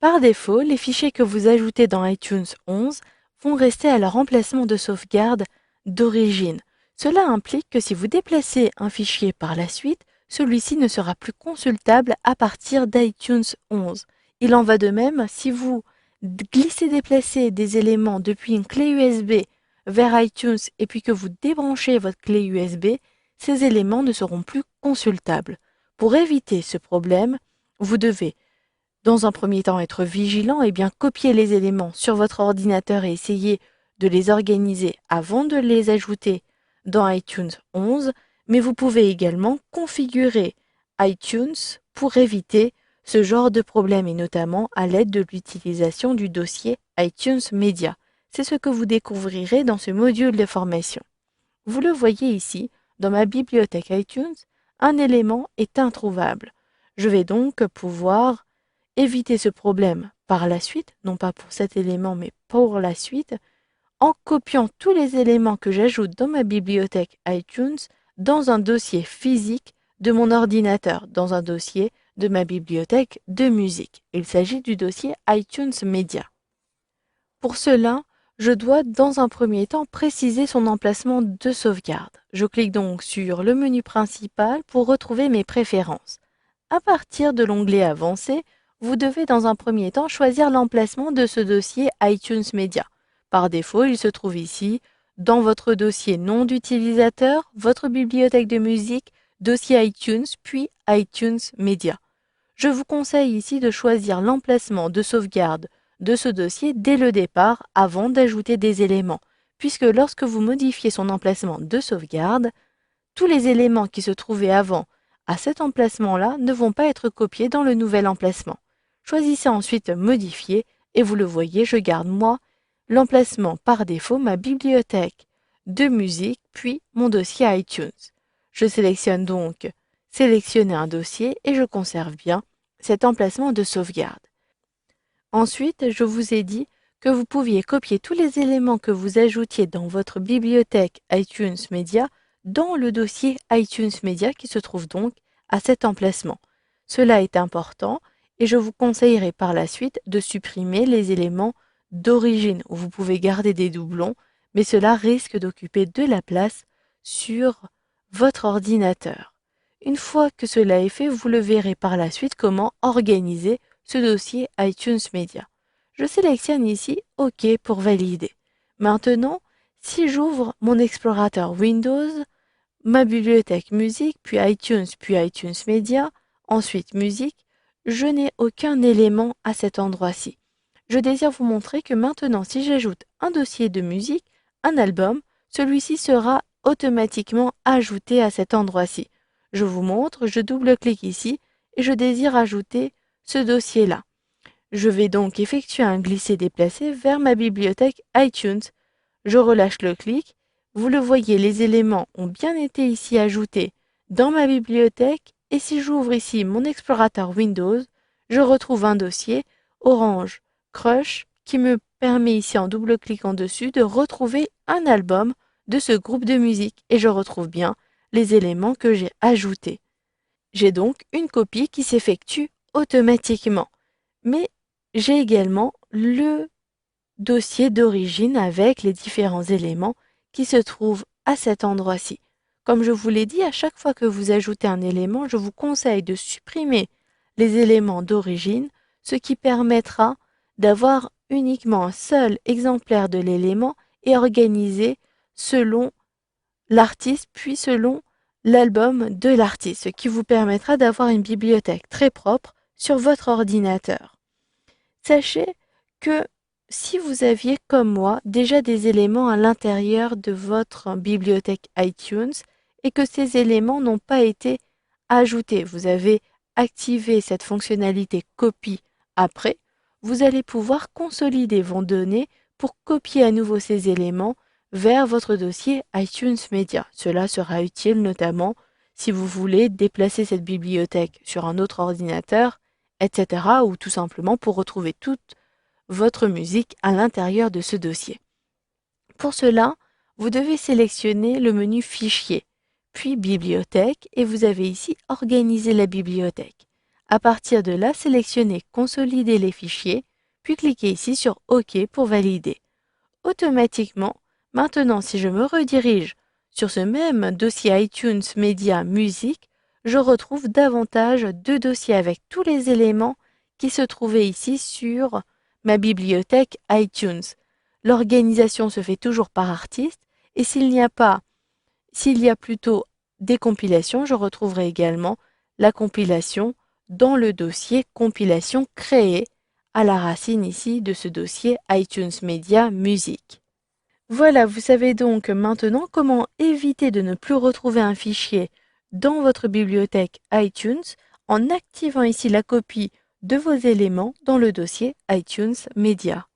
Par défaut, les fichiers que vous ajoutez dans iTunes 11 vont rester à leur emplacement de sauvegarde d'origine. Cela implique que si vous déplacez un fichier par la suite, celui-ci ne sera plus consultable à partir d'iTunes 11. Il en va de même si vous glissez-déplacez des éléments depuis une clé USB vers iTunes et puis que vous débranchez votre clé USB, ces éléments ne seront plus consultables. Pour éviter ce problème, vous devez dans un premier temps être vigilant et bien copier les éléments sur votre ordinateur et essayer de les organiser avant de les ajouter dans iTunes 11, mais vous pouvez également configurer iTunes pour éviter ce genre de problème et notamment à l'aide de l'utilisation du dossier iTunes Media. C'est ce que vous découvrirez dans ce module de formation. Vous le voyez ici, dans ma bibliothèque iTunes, un élément est introuvable. Je vais donc pouvoir éviter ce problème par la suite, non pas pour cet élément mais pour la suite, en copiant tous les éléments que j'ajoute dans ma bibliothèque iTunes dans un dossier physique de mon ordinateur, dans un dossier de ma bibliothèque de musique. Il s'agit du dossier iTunes Media. Pour cela, je dois dans un premier temps préciser son emplacement de sauvegarde. Je clique donc sur le menu principal pour retrouver mes préférences. À partir de l'onglet Avancé, vous devez dans un premier temps choisir l'emplacement de ce dossier iTunes Media. Par défaut, il se trouve ici, dans votre dossier nom d'utilisateur, votre bibliothèque de musique, dossier iTunes, puis iTunes Media. Je vous conseille ici de choisir l'emplacement de sauvegarde de ce dossier dès le départ avant d'ajouter des éléments, puisque lorsque vous modifiez son emplacement de sauvegarde, tous les éléments qui se trouvaient avant à cet emplacement-là ne vont pas être copiés dans le nouvel emplacement. Choisissez ensuite Modifier et vous le voyez, je garde moi l'emplacement par défaut, ma bibliothèque de musique, puis mon dossier iTunes. Je sélectionne donc Sélectionner un dossier et je conserve bien cet emplacement de sauvegarde. Ensuite, je vous ai dit que vous pouviez copier tous les éléments que vous ajoutiez dans votre bibliothèque iTunes Media dans le dossier iTunes Media qui se trouve donc à cet emplacement. Cela est important et je vous conseillerais par la suite de supprimer les éléments d'origine où vous pouvez garder des doublons, mais cela risque d'occuper de la place sur votre ordinateur. Une fois que cela est fait, vous le verrez par la suite comment organiser ce dossier iTunes Media. Je sélectionne ici OK pour valider. Maintenant, si j'ouvre mon explorateur Windows, ma bibliothèque musique, puis iTunes Media, ensuite musique, je n'ai aucun élément à cet endroit-ci. Je désire vous montrer que maintenant, si j'ajoute un dossier de musique, un album, celui-ci sera automatiquement ajouté à cet endroit-ci. Je vous montre, je double-clique ici et je désire ajouter ce dossier-là. Je vais donc effectuer un glisser-déplacer vers ma bibliothèque iTunes. Je relâche le clic. Vous le voyez, les éléments ont bien été ici ajoutés dans ma bibliothèque et si j'ouvre ici mon explorateur Windows, je retrouve un dossier Orange Crush qui me permet ici en double-cliquant dessus de retrouver un album de ce groupe de musique et je retrouve bien les éléments que j'ai ajoutés. J'ai donc une copie qui s'effectue automatiquement. Mais j'ai également le dossier d'origine avec les différents éléments qui se trouvent à cet endroit-ci. Comme je vous l'ai dit, à chaque fois que vous ajoutez un élément, je vous conseille de supprimer les éléments d'origine, ce qui permettra d'avoir uniquement un seul exemplaire de l'élément et organisé selon l'artiste, puis selon l'album de l'artiste, ce qui vous permettra d'avoir une bibliothèque très propre sur votre ordinateur. Sachez que si vous aviez, comme moi, déjà des éléments à l'intérieur de votre bibliothèque iTunes et que ces éléments n'ont pas été ajoutés, vous avez activé cette fonctionnalité copie après, vous allez pouvoir consolider vos données pour copier à nouveau ces éléments vers votre dossier iTunes Media. Cela sera utile notamment si vous voulez déplacer cette bibliothèque sur un autre ordinateur, etc. ou tout simplement pour retrouver toute votre musique à l'intérieur de ce dossier. Pour cela, vous devez sélectionner le menu Fichier, puis Bibliothèque et vous avez ici Organiser la bibliothèque. À partir de là, sélectionnez Consolider les fichiers, puis cliquez ici sur OK pour valider. Automatiquement, maintenant si je me redirige sur ce même dossier iTunes Media Musique, je retrouve davantage de dossiers avec tous les éléments qui se trouvaient ici sur ma bibliothèque iTunes. L'organisation se fait toujours par artiste et s'il y a plutôt des compilations, je retrouverai également la compilation dans le dossier compilation créée à la racine ici de ce dossier iTunes Media Music. Voilà, vous savez donc maintenant comment éviter de ne plus retrouver un fichier dans votre bibliothèque iTunes en activant ici la copie de vos éléments dans le dossier iTunes Media.